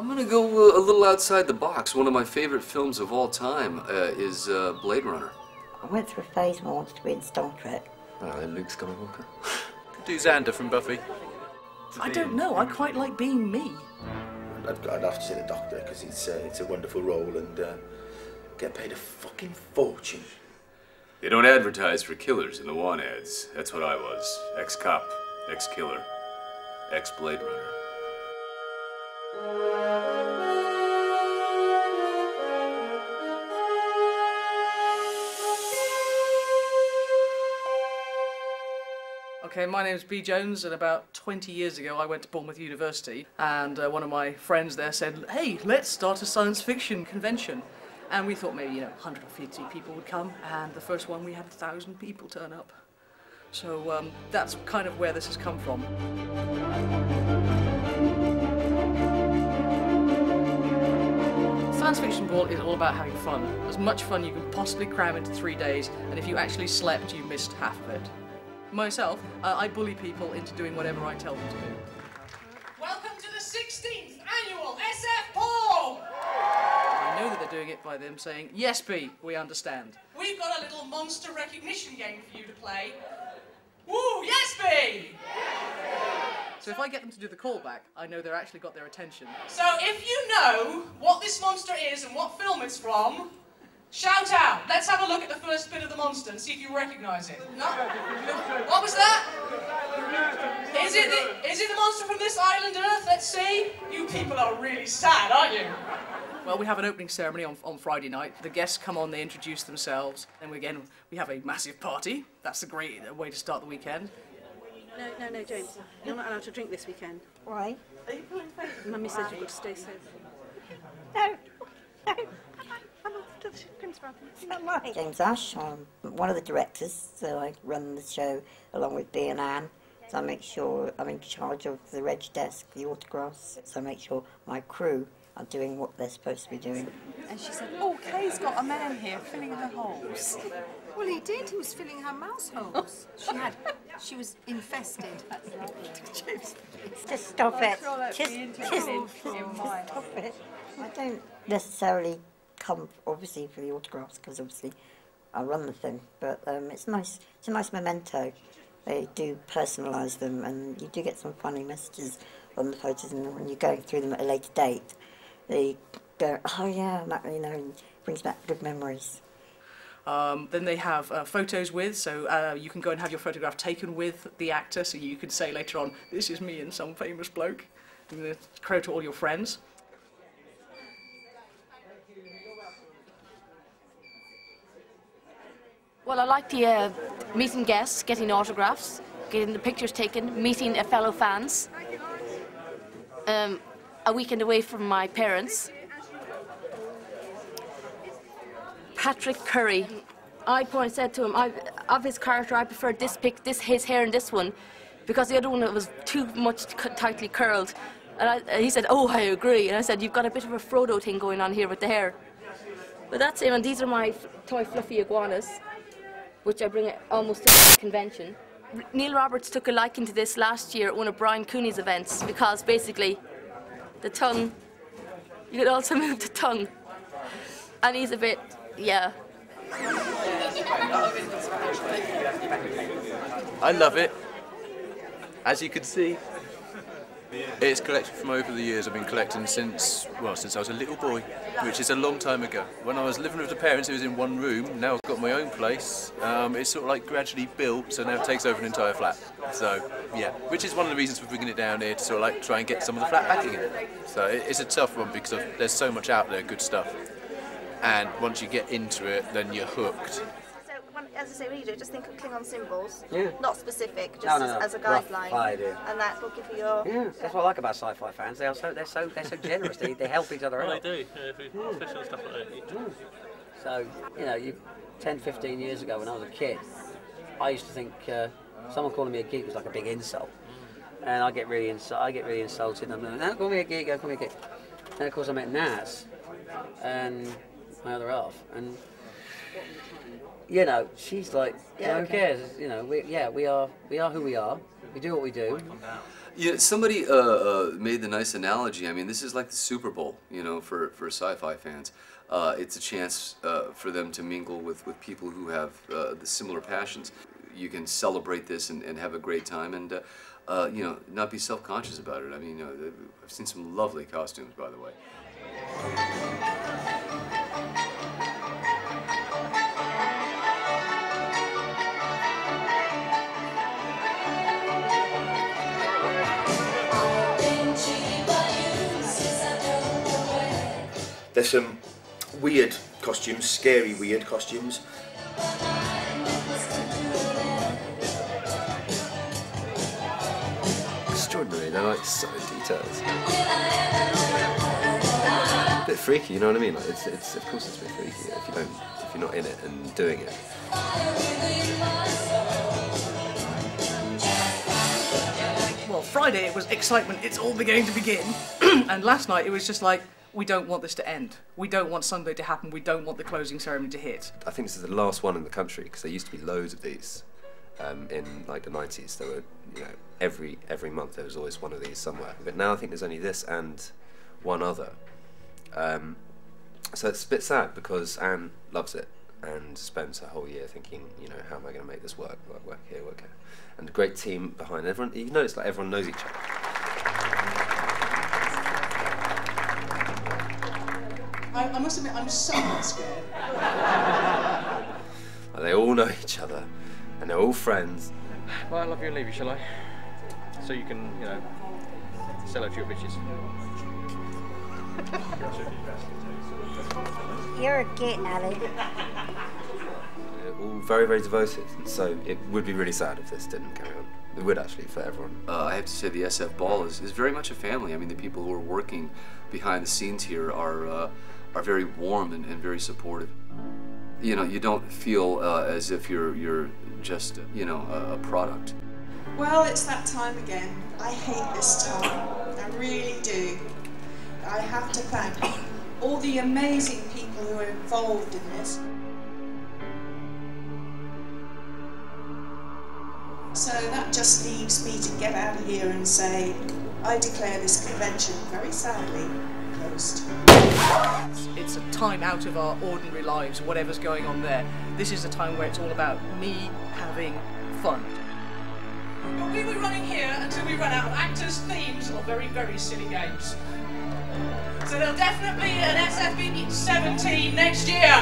I'm gonna go a little outside the box. One of my favorite films of all time is Blade Runner. I went through a phase where I wanted to be in Star Trek. Luke Skywalker. Could do Xander from Buffy. I don't know, I quite like being me. I'd have to say the Doctor, because it's a wonderful role and get paid a fucking fortune. They don't advertise for killers in the want ads. That's what I was. Ex-cop, ex-killer, ex-Blade Runner. Okay, my name's B. Jones, and about 20 years ago I went to Bournemouth University, and one of my friends there said, hey, let's start a science fiction convention. And we thought maybe, 150 people would come, and the first one we had 1,000 people turn up. So that's kind of where this has come from. Science Fiction Ball is all about having fun. As much fun you can possibly cram into 3 days, and if you actually slept, you missed half of it. Myself, I bully people into doing whatever I tell them to do. Welcome to the 16th annual SF Ball! I know that they're doing it by them saying, yes, B, we understand. We've got a little monster recognition game for you to play. Woo, yes, B! So if I get them to do the callback, I know they're actually got their attention. So if you know what this monster is and what film it's from, shout out. Let's have a look at the first bit of the monster and see if you recognise it. No? What was that? Is it the monster from this island Earth? Let's see. You people are really sad, aren't you? Well, we have an opening ceremony on Friday night. The guests come on, they introduce themselves. Then we have a massive party. That's a great way to start the weekend. No, James. You're not allowed to drink this weekend. Why? Mummy said you've got to stay sober. No. I'm off to the Prince Robin. Not right. James Ash, I'm one of the directors, so I run the show along with Bea and Anne. So I make sure I'm in charge of the reg desk, the autographs, so I make sure my crew are doing what they're supposed to be doing. And she said, oh, Kay's got a man here filling the holes. Well, he did. He was filling her mouse holes. She was infested. Just stop it. Just stop it. I don't necessarily come, obviously, for the autographs, because obviously I run the thing, but it's nice. It's a nice memento. They do personalise them, and you do get some funny messages on the photos, and when you're going through them at a later date, they go, oh yeah, that, and brings back good memories. Then they have photos with, so you can go and have your photograph taken with the actor, so you can say later on, this is me and some famous bloke, and crow to all your friends. Well, I like the meeting guests, getting autographs, getting the pictures taken, meeting fellow fans. A weekend away from my parents. Patrick Curry. I said to him, of his character, I preferred his hair in this one, because the other one was too much tightly curled. And he said, oh, I agree. And I said, you've got a bit of a Frodo thing going on here with the hair. But that's him, and these are my toy fluffy iguanas, which I bring almost to the convention. Neil Roberts took a liking to this last year at one of Brian Cooney's events, because basically the tongue, you could also move the tongue. And he's a bit, yeah. I love it. As you can see, it's collected from over the years. I've been collecting since I was a little boy, which is a long time ago. When I was living with the parents, it was in one room. Now I've got my own place. It's sort of like gradually built, so now it takes over an entire flat. So, yeah, which is one of the reasons for bringing it down here, to sort of like try and get some of the flat backing in. So it's a tough one because there's so much out there, good stuff. And once you get into it, then you're hooked. So, as I say, when you do it, just think of Klingon symbols. Yeah. Not specific, just as a guideline. Idea. And that will give you your... Yeah, that's what I like about sci-fi fans. They're so generous. they help each other out. They do, especially stuff like that. So, 10, 15 years ago when I was a kid, I used to think someone calling me a geek was like a big insult. And I get really insulted. I'm like, don't call me a geek, don't call me a geek. And of course I met Naz and my other half, and she's like, who cares? We are who we are. We do what we do, Yeah, somebody made the nice analogy. I mean, this is like the Super Bowl, you know, for sci-fi fans. It's a chance for them to mingle with people who have the similar passions. You can celebrate this and have a great time and, you know, not be self-conscious about it. I mean, I've seen some lovely costumes, by the way. There's some weird costumes, scary weird costumes. Extraordinary, they're like so detailed. A bit freaky, you know what I mean? Like it's of course it's a bit freaky if you're not in it and doing it. Well, Friday it was excitement, it's all beginning to begin. And last night it was just like, we don't want this to end. We don't want Sunday to happen. We don't want the closing ceremony to hit. I think this is the last one in the country because there used to be loads of these in like the 90s. There were, you know, every month there was always one of these somewhere. But now I think there's only this and one other. So it's a bit sad because Anne loves it and spends her whole year thinking, you know, how am I going to make this work? Work here, work here. And a great team behind everyone. You know, it's like everyone knows each other. I must admit, I'm somewhat scared. They all know each other, and they're all friends. Well, I love you and leave you, shall I? So you can, you know, sell out to your bitches. You're a git, Ali. They're all very, very devoted, and so it would be really sad if this didn't carry on. It would actually, for everyone. I have to say the SF Ball is very much a family. I mean, the people who are working behind the scenes here are very warm and very supportive. You know, you don't feel as if you're just, you know, a product. Well, it's that time again. I hate this time. I really do. I have to thank all the amazing people who are involved in this. So that just leaves me to get out of here and say, I declare this convention very sadly closed. It's a time out of our ordinary lives, whatever's going on there. This is a time where it's all about me having fun. But we'll be running here until we run out of actors, themes, or very, very silly games. So there'll definitely be an SFB 17 next year.